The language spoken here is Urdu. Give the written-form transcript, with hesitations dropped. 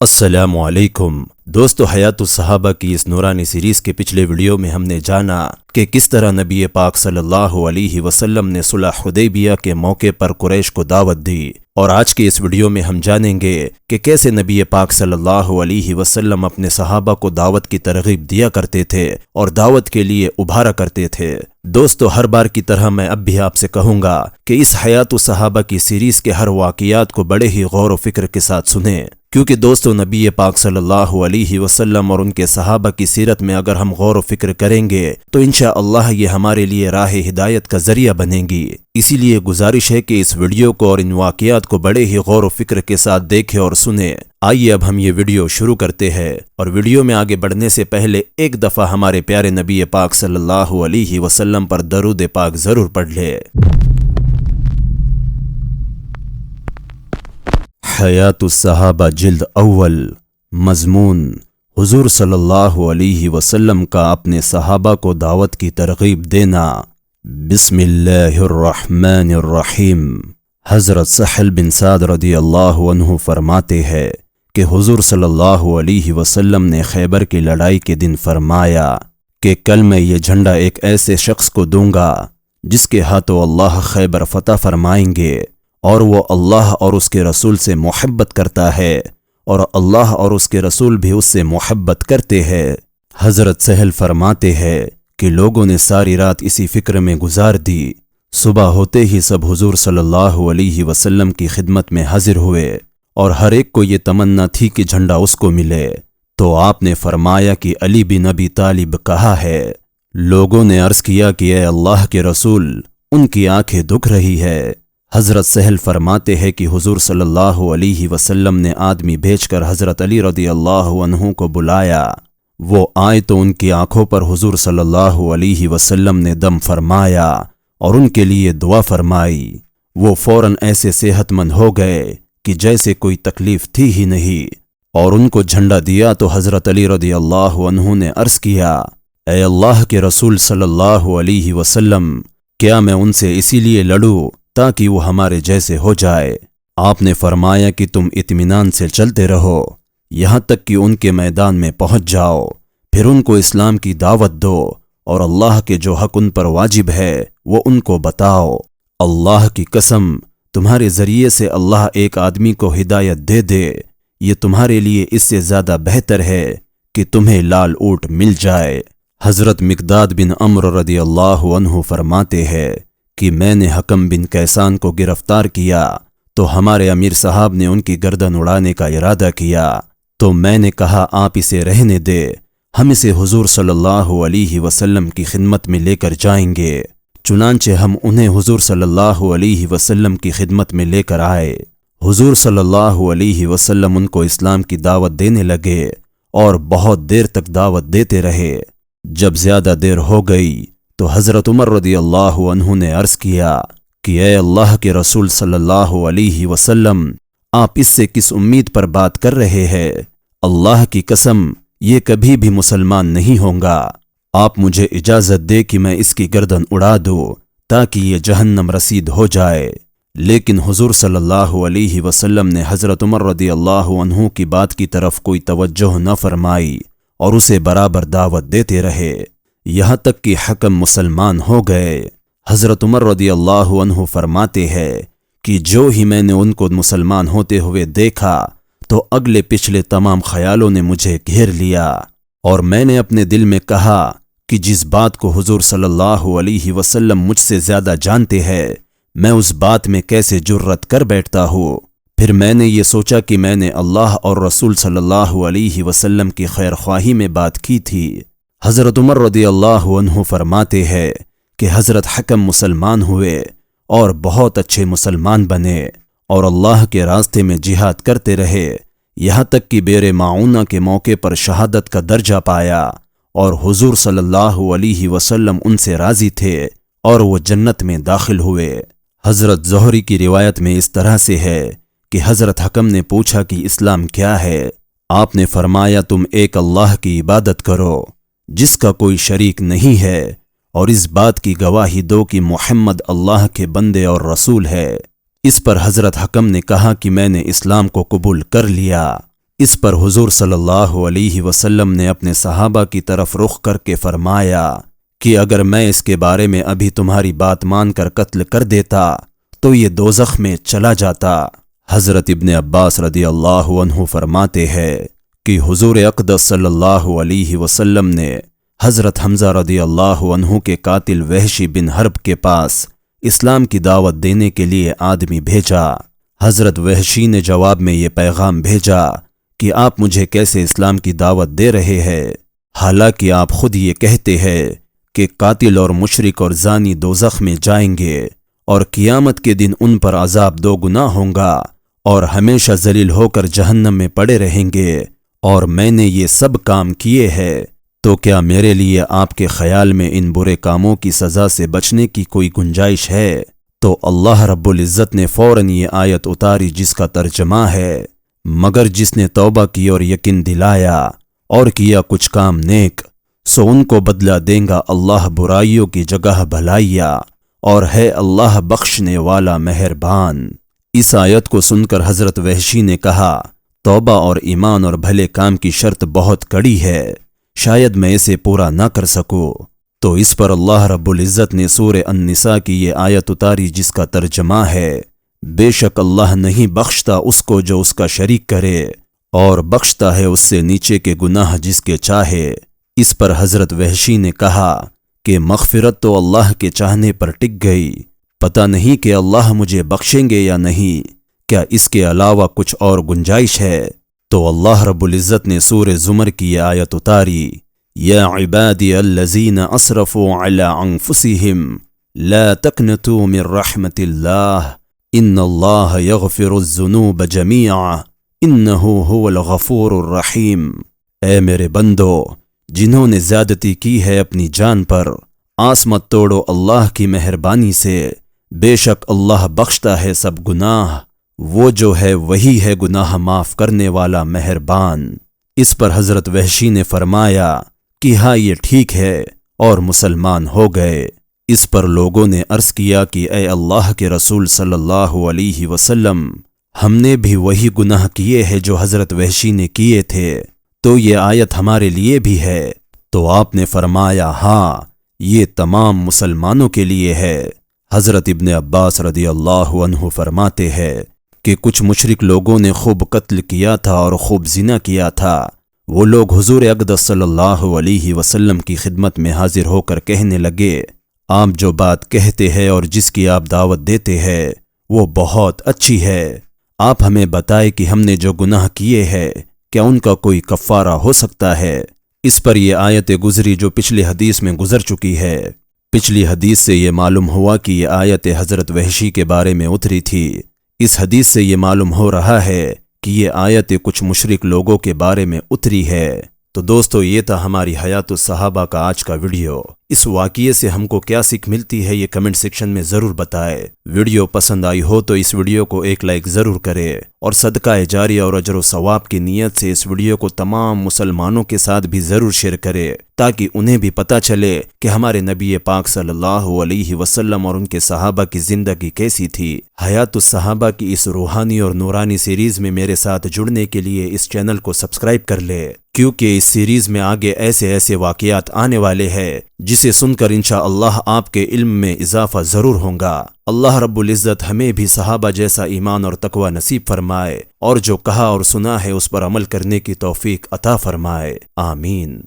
السلام علیکم دوستو، حیات الصحابہ کی اس نورانی سیریز کے پچھلے ویڈیو میں ہم نے جانا کہ کس طرح نبی پاک صلی اللہ علیہ وسلم نے صلح حدیبیہ کے موقع پر قریش کو دعوت دی، اور آج کے اس ویڈیو میں ہم جانیں گے کہ کیسے نبی پاک صلی اللہ علیہ وسلم اپنے صحابہ کو دعوت کی ترغیب دیا کرتے تھے اور دعوت کے لیے ابھارا کرتے تھے۔ دوستو، ہر بار کی طرح میں اب بھی آپ سے کہوں گا کہ اس حیات الصحابہ کی سیریز کے ہر واقعات کو بڑے ہی غور و فکر کے ساتھ سنیں، کیونکہ دوستو نبی پاک صلی اللہ علیہ وسلم اور ان کے صحابہ کی سیرت میں اگر ہم غور و فکر کریں گے تو انشاءاللہ یہ ہمارے لیے راہ ہدایت کا ذریعہ بنیں گی۔ اسی لیے گزارش ہے کہ اس ویڈیو کو اور ان واقعات کو بڑے ہی غور و فکر کے ساتھ دیکھیں اور سنیں۔ آئیے اب ہم یہ ویڈیو شروع کرتے ہیں، اور ویڈیو میں آگے بڑھنے سے پہلے ایک دفعہ ہمارے پیارے نبی پاک صلی اللہ علیہ وسلم پر درود پاک ضرور پڑھ لے۔ حیات الصحابہ جلد اول، مضمون حضور صلی اللہ علیہ وسلم کا اپنے صحابہ کو دعوت کی ترغیب دینا۔ بسم اللہ الرحمن الرحیم۔ حضرت سہل بن سعد رضی اللہ عنہ فرماتے ہیں کہ حضور صلی اللہ علیہ وسلم نے خیبر کی لڑائی کے دن فرمایا کہ کل میں یہ جھنڈا ایک ایسے شخص کو دوں گا جس کے ہاتھوں اللہ خیبر فتح فرمائیں گے، اور وہ اللہ اور اس کے رسول سے محبت کرتا ہے، اور اللہ اور اس کے رسول بھی اس سے محبت کرتے ہیں۔ حضرت سہل فرماتے ہیں کہ لوگوں نے ساری رات اسی فکر میں گزار دی۔ صبح ہوتے ہی سب حضور صلی اللہ علیہ وسلم کی خدمت میں حاضر ہوئے، اور ہر ایک کو یہ تمنا تھی کہ جھنڈا اس کو ملے۔ تو آپ نے فرمایا کہ علی بن ابی طالب کہا ہے۔ لوگوں نے عرض کیا کہ اے اللہ کے رسول، ان کی آنکھیں دکھ رہی ہے۔ حضرت سہل فرماتے ہیں کہ حضور صلی اللہ علیہ وسلم نے آدمی بھیج کر حضرت علی رضی اللہ عنہ کو بلایا۔ وہ آئے تو ان کی آنکھوں پر حضور صلی اللہ علیہ وسلم نے دم فرمایا اور ان کے لیے دعا فرمائی۔ وہ فوراً ایسے صحت مند ہو گئے کہ جیسے کوئی تکلیف تھی ہی نہیں، اور ان کو جھنڈا دیا تو حضرت علی رضی اللہ عنہ نے عرض کیا، اے اللہ کے رسول صلی اللہ علیہ وسلم، کیا میں ان سے اسی لیے لڑوں تاکہ وہ ہمارے جیسے ہو جائے؟ آپ نے فرمایا کہ تم اطمینان سے چلتے رہو یہاں تک کہ ان کے میدان میں پہنچ جاؤ، پھر ان کو اسلام کی دعوت دو، اور اللہ کے جو حق ان پر واجب ہے وہ ان کو بتاؤ۔ اللہ کی قسم، تمہارے ذریعے سے اللہ ایک آدمی کو ہدایت دے دے، یہ تمہارے لیے اس سے زیادہ بہتر ہے کہ تمہیں لال اونٹ مل جائے۔ حضرت مقداد بن عمرو رضی اللہ عنہ فرماتے ہیں کہ میں نے حکم بن کیسان کو گرفتار کیا تو ہمارے امیر صاحب نے ان کی گردن اڑانے کا ارادہ کیا، تو میں نے کہا آپ اسے رہنے دے، ہم اسے حضور صلی اللہ علیہ وسلم کی خدمت میں لے کر جائیں گے۔ چنانچہ ہم انہیں حضور صلی اللہ علیہ وسلم کی خدمت میں لے کر آئے۔ حضور صلی اللہ علیہ وسلم ان کو اسلام کی دعوت دینے لگے، اور بہت دیر تک دعوت دیتے رہے۔ جب زیادہ دیر ہو گئی تو حضرت عمر رضی اللہ عنہ نے عرض کیا کہ اے اللہ کے رسول صلی اللہ علیہ وسلم، آپ اس سے کس امید پر بات کر رہے ہیں؟ اللہ کی قسم، یہ کبھی بھی مسلمان نہیں ہوں گا۔ آپ مجھے اجازت دے کہ میں اس کی گردن اڑا دوں تاکہ یہ جہنم رسید ہو جائے۔ لیکن حضور صلی اللہ علیہ وسلم نے حضرت عمر رضی اللہ عنہ کی بات کی طرف کوئی توجہ نہ فرمائی، اور اسے برابر دعوت دیتے رہے یہاں تک کہ حکم مسلمان ہو گئے۔ حضرت عمر رضی اللہ عنہ فرماتے ہیں کہ جو ہی میں نے ان کو مسلمان ہوتے ہوئے دیکھا تو اگلے پچھلے تمام خیالوں نے مجھے گھیر لیا، اور میں نے اپنے دل میں کہا کہ جس بات کو حضور صلی اللہ علیہ وسلم مجھ سے زیادہ جانتے ہیں، میں اس بات میں کیسے جرأت کر بیٹھتا ہوں؟ پھر میں نے یہ سوچا کہ میں نے اللہ اور رسول صلی اللہ علیہ وسلم کی خیر خواہی میں بات کی تھی۔ حضرت عمر رضی اللہ عنہ فرماتے ہیں کہ حضرت حکم مسلمان ہوئے اور بہت اچھے مسلمان بنے، اور اللہ کے راستے میں جہاد کرتے رہے یہاں تک کہ بیر معونہ کے موقع پر شہادت کا درجہ پایا، اور حضور صلی اللہ علیہ وسلم ان سے راضی تھے اور وہ جنت میں داخل ہوئے۔ حضرت زہری کی روایت میں اس طرح سے ہے کہ حضرت حکم نے پوچھا کہ اسلام کیا ہے؟ آپ نے فرمایا تم ایک اللہ کی عبادت کرو جس کا کوئی شریک نہیں ہے، اور اس بات کی گواہی دو کہ محمد اللہ کے بندے اور رسول ہے۔ اس پر حضرت حکم نے کہا کہ میں نے اسلام کو قبول کر لیا۔ اس پر حضور صلی اللہ علیہ وسلم نے اپنے صحابہ کی طرف رخ کر کے فرمایا کہ اگر میں اس کے بارے میں ابھی تمہاری بات مان کر قتل کر دیتا تو یہ دوزخ میں چلا جاتا۔ حضرت ابن عباس رضی اللہ عنہ فرماتے ہیں کہ حضور اقدس صلی اللہ علیہ وسلم نے حضرت حمزہ رضی اللہ عنہ کے قاتل وحشی بن حرب کے پاس اسلام کی دعوت دینے کے لیے آدمی بھیجا۔ حضرت وحشی نے جواب میں یہ پیغام بھیجا کہ آپ مجھے کیسے اسلام کی دعوت دے رہے ہیں، حالانکہ آپ خود یہ کہتے ہیں کہ قاتل اور مشرک اور زانی دوزخ میں جائیں گے اور قیامت کے دن ان پر عذاب دو گنا ہوگا اور ہمیشہ ذلیل ہو کر جہنم میں پڑے رہیں گے، اور میں نے یہ سب کام کیے ہیں، تو کیا میرے لیے آپ کے خیال میں ان برے کاموں کی سزا سے بچنے کی کوئی گنجائش ہے؟ تو اللہ رب العزت نے فوراً یہ آیت اتاری جس کا ترجمہ ہے، مگر جس نے توبہ کی اور یقین دلایا اور کیا کچھ کام نیک، سو ان کو بدلہ دیں گا اللہ برائیوں کی جگہ بھلائیاں، اور ہے اللہ بخشنے والا مہربان۔ اس آیت کو سن کر حضرت وحشی نے کہا، توبہ اور ایمان اور بھلے کام کی شرط بہت کڑی ہے، شاید میں اسے پورا نہ کر سکوں۔ تو اس پر اللہ رب العزت نے سورہ النساء کی یہ آیت اتاری جس کا ترجمہ ہے، بے شک اللہ نہیں بخشتا اس کو جو اس کا شریک کرے، اور بخشتا ہے اس سے نیچے کے گناہ جس کے چاہے۔ اس پر حضرت وحشی نے کہا کہ مغفرت تو اللہ کے چاہنے پر ٹک گئی، پتہ نہیں کہ اللہ مجھے بخشیں گے یا نہیں، کیا اس کے علاوہ کچھ اور گنجائش ہے؟ تو اللہ رب العزت نے سورہ زمر کی یہ آیت اتاری، یا عبادی الذین اسرفوا علی انفسہم لا تقنطوا من رحمت اللہ ان اللہ یغفر الذنوب جمیعا انہ هو الغفور الرحیم۔ اے میرے بندو، جنہوں نے زیادتی کی ہے اپنی جان پر، آس مت توڑو اللہ کی مہربانی سے، بے شک اللہ بخشتا ہے سب گناہ، وہ جو ہے وہی ہے گناہ معاف کرنے والا مہربان۔ اس پر حضرت وحشی نے فرمایا کہ ہاں یہ ٹھیک ہے، اور مسلمان ہو گئے۔ اس پر لوگوں نے عرض کیا کہ اے اللہ کے رسول صلی اللہ علیہ وسلم، ہم نے بھی وہی گناہ کیے ہیں جو حضرت وحشی نے کیے تھے، تو یہ آیت ہمارے لیے بھی ہے؟ تو آپ نے فرمایا ہاں، یہ تمام مسلمانوں کے لیے ہے۔ حضرت ابن عباس رضی اللہ عنہ فرماتے ہیں کہ کچھ مشرک لوگوں نے خوب قتل کیا تھا اور خوب زنا کیا تھا۔ وہ لوگ حضور اقدس صلی اللہ علیہ وسلم کی خدمت میں حاضر ہو کر کہنے لگے، آپ جو بات کہتے ہیں اور جس کی آپ دعوت دیتے ہیں وہ بہت اچھی ہے، آپ ہمیں بتائے کہ ہم نے جو گناہ کیے ہیں کیا ان کا کوئی کفارہ ہو سکتا ہے؟ اس پر یہ آیت گزری جو پچھلی حدیث میں گزر چکی ہے۔ پچھلی حدیث سے یہ معلوم ہوا کہ یہ آیت حضرت وحشی کے بارے میں اتری تھی۔ اس حدیث سے یہ معلوم ہو رہا ہے کہ یہ آیت کچھ مشرک لوگوں کے بارے میں اتری ہے۔ تو دوستو، یہ تھا ہماری حیات الصحابہ کا آج کا ویڈیو۔ اس واقعے سے ہم کو کیا سیکھ ملتی ہے یہ کمنٹ سیکشن میں ضرور بتائے۔ ویڈیو پسند آئی ہو تو اس ویڈیو کو ایک لائک ضرور کرے، اور صدقہ جاریہ اور اجر و ثواب کی نیت سے اس ویڈیو کو تمام مسلمانوں کے ساتھ بھی ضرور شیئر کرے، تاکہ انہیں بھی پتہ چلے کہ ہمارے نبی پاک صلی اللہ علیہ وسلم اور ان کے صحابہ کی زندگی کیسی تھی۔ حیات الصحابہ کی اس روحانی اور نورانی سیریز میں میرے ساتھ جڑنے کے لیے اس چینل کو سبسکرائب کر لے، کیونکہ اس سیریز میں آگے ایسے واقعات آنے والے ہیں جسے سن کر انشاءاللہ آپ کے علم میں اضافہ ضرور ہوگا۔ اللہ رب العزت ہمیں بھی صحابہ جیسا ایمان اور تقوی نصیب فرمائے، اور جو کہا اور سنا ہے اس پر عمل کرنے کی توفیق عطا فرمائے، آمین۔